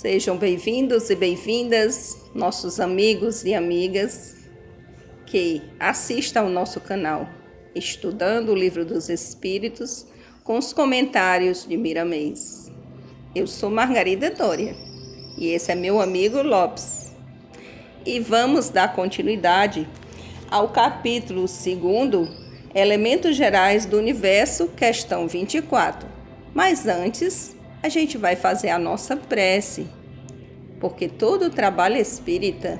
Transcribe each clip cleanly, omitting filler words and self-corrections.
Sejam bem-vindos e bem-vindas, nossos amigos e amigas que assistam ao nosso canal, Estudando o Livro dos Espíritos, com os comentários de Miramês. Eu sou Margarida Dória e esse é meu amigo Lopes. E vamos dar continuidade ao capítulo 2, Elementos Gerais do Universo, questão 24. Mas antes, a gente vai fazer a nossa prece, porque todo o trabalho espírita,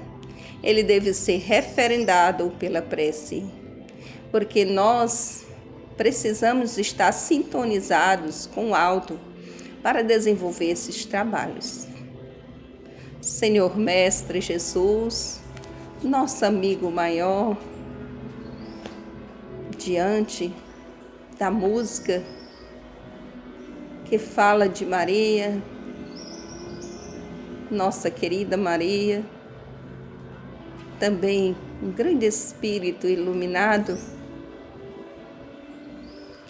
ele deve ser referendado pela prece, porque nós precisamos estar sintonizados com o alto para desenvolver esses trabalhos. Senhor Mestre Jesus, nosso amigo maior, diante da música que fala de Maria, nossa querida Maria, também um grande espírito iluminado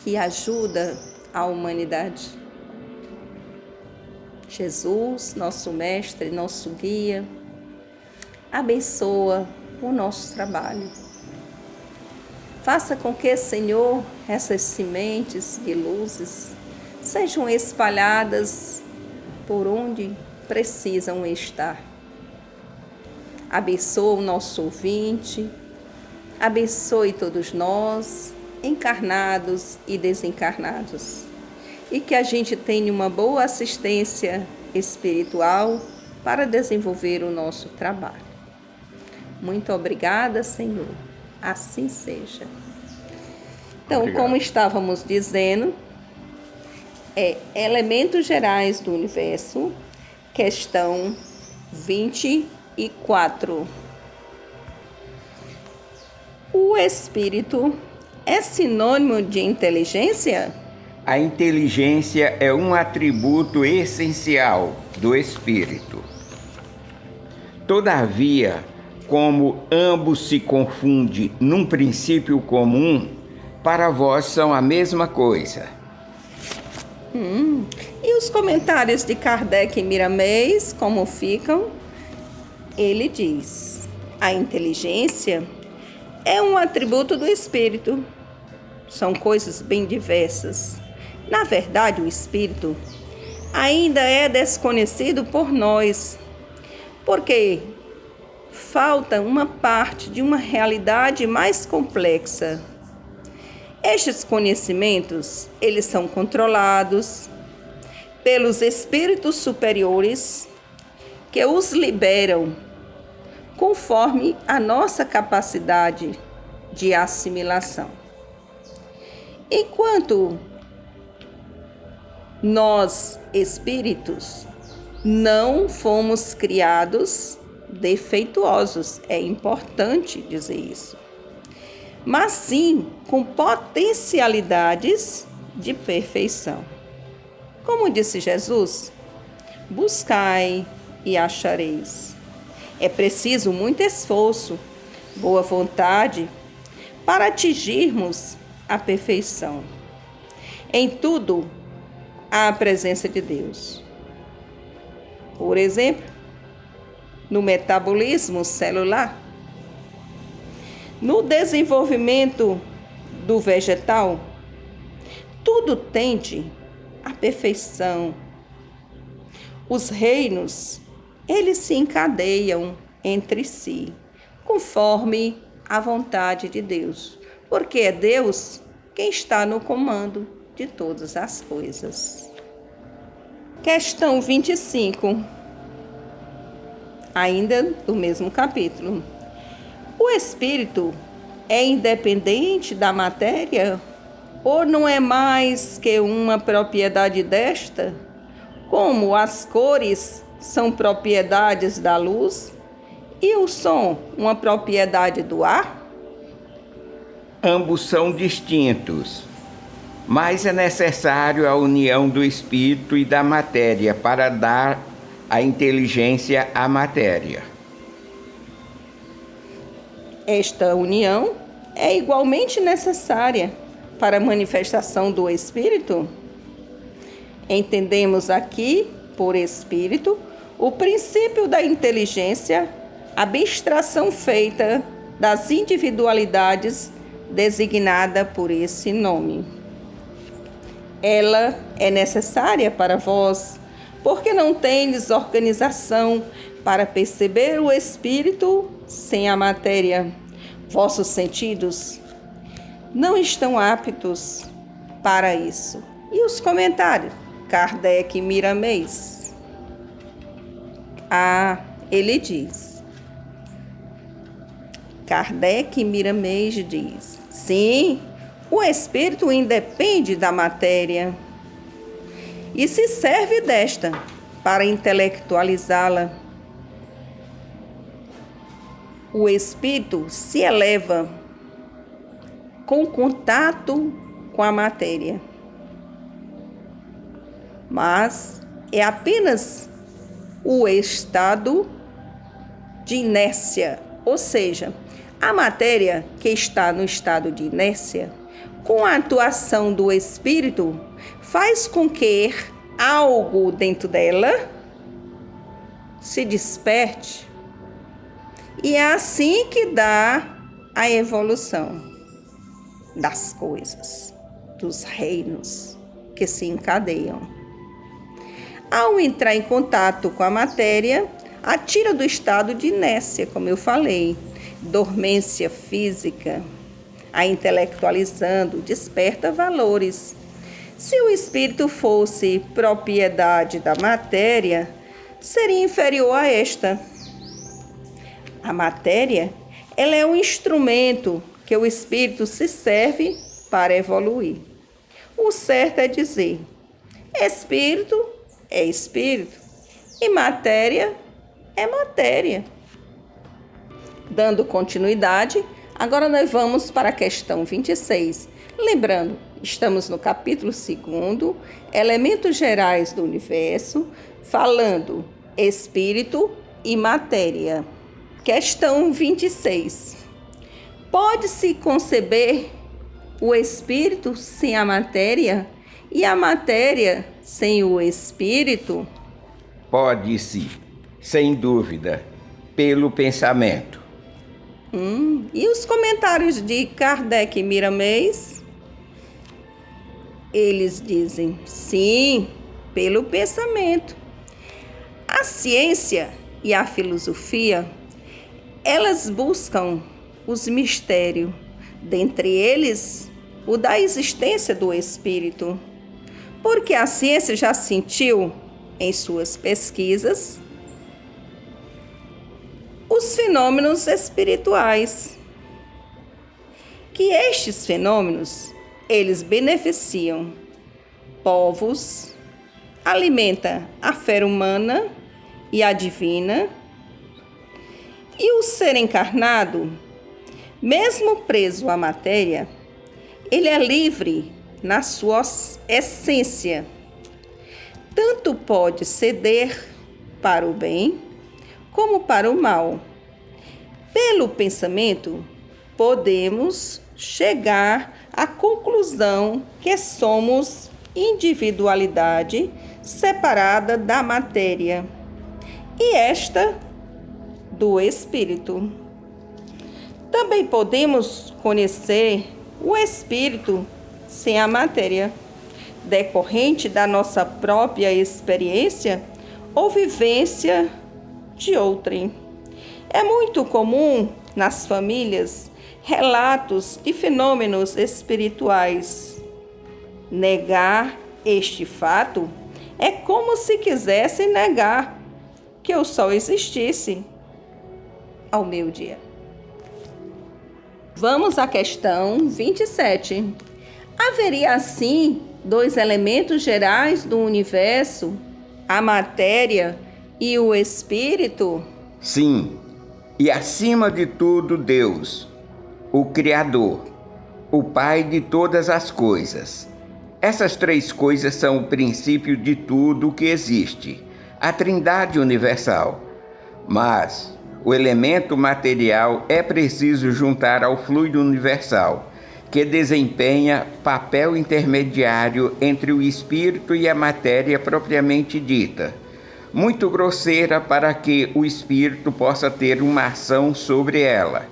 que ajuda a humanidade. Jesus, nosso mestre, nosso guia, abençoa o nosso trabalho. Faça com que, Senhor, essas sementes de luzes sejam espalhadas por onde precisam estar. Abençoa o nosso ouvinte, abençoe todos nós, encarnados e desencarnados, e que a gente tenha uma boa assistência espiritual para desenvolver o nosso trabalho. Muito obrigada, Senhor. Assim seja. Então, obrigado. Como estávamos dizendo, Elementos Gerais do Universo, questão 24. O espírito é sinônimo de inteligência? A inteligência é um atributo essencial do espírito. Todavia, como ambos se confundem num princípio comum, para vós são a mesma coisa. E os comentários de Kardec e Miramês, como ficam? Ele diz: a inteligência é um atributo do espírito. São coisas bem diversas. Na verdade, o espírito ainda é desconhecido por nós, porque falta uma parte de uma realidade mais complexa. Estes conhecimentos, eles são controlados pelos espíritos superiores que os liberam conforme a nossa capacidade de assimilação. Enquanto nós, espíritos, não fomos criados defeituosos, é importante dizer isso, mas sim com potencialidades de perfeição. Como disse Jesus, buscai e achareis. É preciso muito esforço, boa vontade, para atingirmos a perfeição. Em tudo, há a presença de Deus. Por exemplo, no metabolismo celular, no desenvolvimento do vegetal, tudo tende à perfeição. Os reinos, eles se encadeiam entre si, conforme a vontade de Deus, porque é Deus quem está no comando de todas as coisas. Questão 25, ainda do mesmo capítulo. O espírito é independente da matéria ou não é mais que uma propriedade desta, como as cores são propriedades da luz e o som uma propriedade do ar? Ambos são distintos, mas é necessário a união do espírito e da matéria para dar a inteligência à matéria. Esta união é igualmente necessária para a manifestação do espírito? Entendemos aqui, por espírito, o princípio da inteligência, abstração feita das individualidades designada por esse nome. Ela é necessária para vós, porque não tendes organização para perceber o espírito sem a matéria. Vossos sentidos não estão aptos para isso. E os comentários? Kardec Miramês. Ele diz. Kardec Miramês diz: sim, o espírito independe da matéria e se serve desta para intelectualizá-la. O espírito se eleva com contato com a matéria, mas é apenas o estado de inércia, ou seja, a matéria que está no estado de inércia, com a atuação do espírito, faz com que algo dentro dela se desperte. E é assim que dá a evolução das coisas, dos reinos que se encadeiam. Ao entrar em contato com a matéria, a tira do estado de inércia, como eu falei, dormência física, a intelectualizando, desperta valores. Se o espírito fosse propriedade da matéria, seria inferior a esta. A matéria, ela é um instrumento que o espírito se serve para evoluir. O certo é dizer: espírito é espírito e matéria é matéria. Dando continuidade, agora nós vamos para a questão 26. Lembrando, estamos no capítulo 2, Elementos Gerais do Universo, falando espírito e matéria. Questão 26. Pode-se conceber o espírito sem a matéria e a matéria sem o espírito? Pode-se, sem dúvida, pelo pensamento. E os comentários de Kardec Miramês? Eles dizem sim, pelo pensamento. A ciência e a filosofia, elas buscam os mistérios, dentre eles o da existência do espírito, porque a ciência já sentiu em suas pesquisas os fenômenos espirituais, que estes fenômenos, eles beneficiam povos, alimenta a fé humana e a divina, e o ser encarnado, mesmo preso à matéria, ele é livre na sua essência. Tanto pode ceder para o bem como para o mal. Pelo pensamento, podemos chegar à conclusão que somos individualidade separada da matéria e esta do espírito. Também podemos conhecer o espírito sem a matéria, decorrente da nossa própria experiência ou vivência de outrem. É muito comum nas famílias relatos de fenômenos espirituais. Negar este fato é como se quisessem negar que o sol existisse ao meio-dia. Vamos à questão 27. Haveria assim dois elementos gerais do universo, a matéria e o espírito? Sim, e acima de tudo Deus, o Criador, o Pai de todas as coisas. Essas três coisas são o princípio de tudo o que existe, a Trindade universal. Mas o elemento material é preciso juntar ao fluido universal, que desempenha papel intermediário entre o espírito e a matéria propriamente dita. muito grosseira para que o espírito possa ter uma ação sobre ela.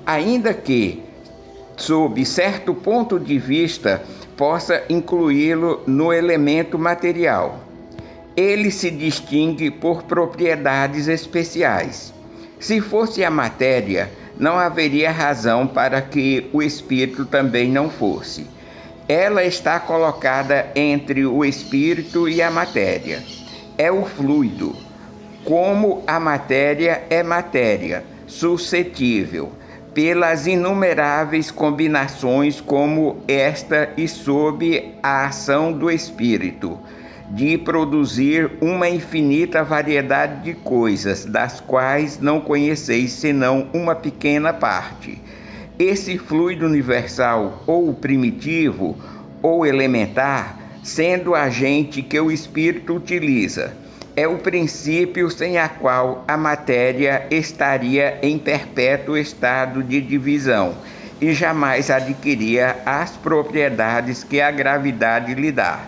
Ainda que, sob certo ponto de vista, possa incluí-lo no elemento material. Ele se distingue por propriedades especiais. Se fosse a matéria, não haveria razão para que o espírito também não fosse. Ela está colocada entre o espírito e a matéria. É o fluido. Como a matéria é matéria, suscetível, pelas inumeráveis combinações como esta e sob a ação do espírito, de produzir uma infinita variedade de coisas, das quais não conheceis senão uma pequena parte. Esse fluido universal, ou primitivo, ou elementar, sendo o agente que o espírito utiliza, é o princípio sem a qual a matéria estaria em perpétuo estado de divisão e jamais adquiria as propriedades que a gravidade lhe dá.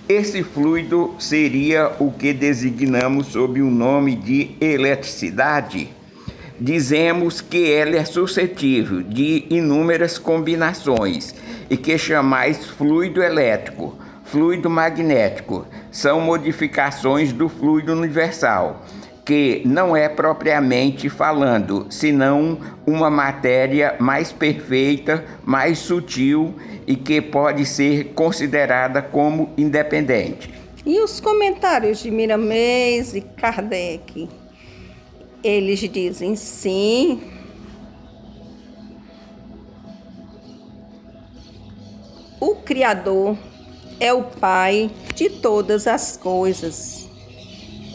Esse fluido seria o que designamos sob o nome de eletricidade. Dizemos que ela é suscetível de inúmeras combinações e que chamais fluido elétrico, fluido magnético, são modificações do fluido universal, que não é propriamente falando, senão uma matéria mais perfeita, mais sutil e que pode ser considerada como independente. E os comentários de Miramês e Kardec? Eles dizem sim. O Criador é o Pai de todas as coisas,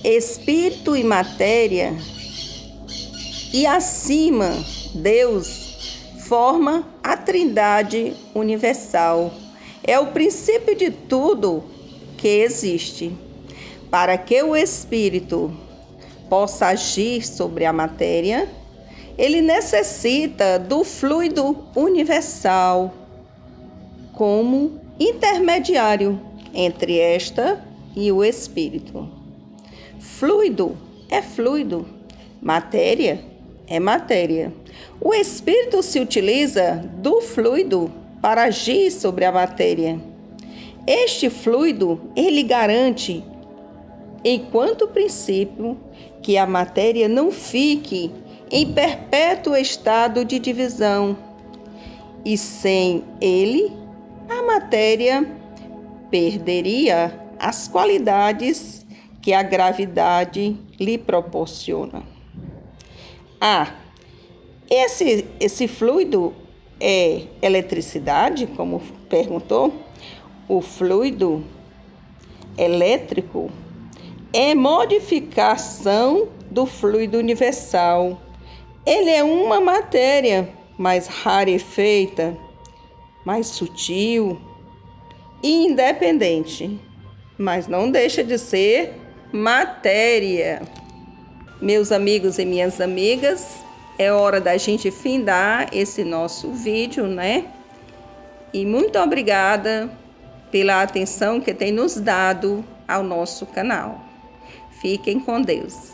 espírito e matéria, e acima, Deus forma a Trindade universal. É o princípio de tudo que existe. Para que o espírito possa agir sobre a matéria, ele necessita do fluido universal como intermediário entre esta e o espírito. Fluido é fluido, matéria é matéria. O espírito se utiliza do fluido para agir sobre a matéria. Este fluido, ele garante, enquanto princípio, que a matéria não fique em perpétuo estado de divisão, e sem ele, a matéria perderia as qualidades que a gravidade lhe proporciona. Esse fluido é eletricidade, como perguntou? O fluido elétrico é modificação do fluido universal. Ele é uma matéria mais rarefeita, mais sutil e independente, mas não deixa de ser matéria. Meus amigos e minhas amigas, é hora da gente findar esse nosso vídeo, né? E muito obrigada pela atenção que tem nos dado ao nosso canal. Fiquem com Deus.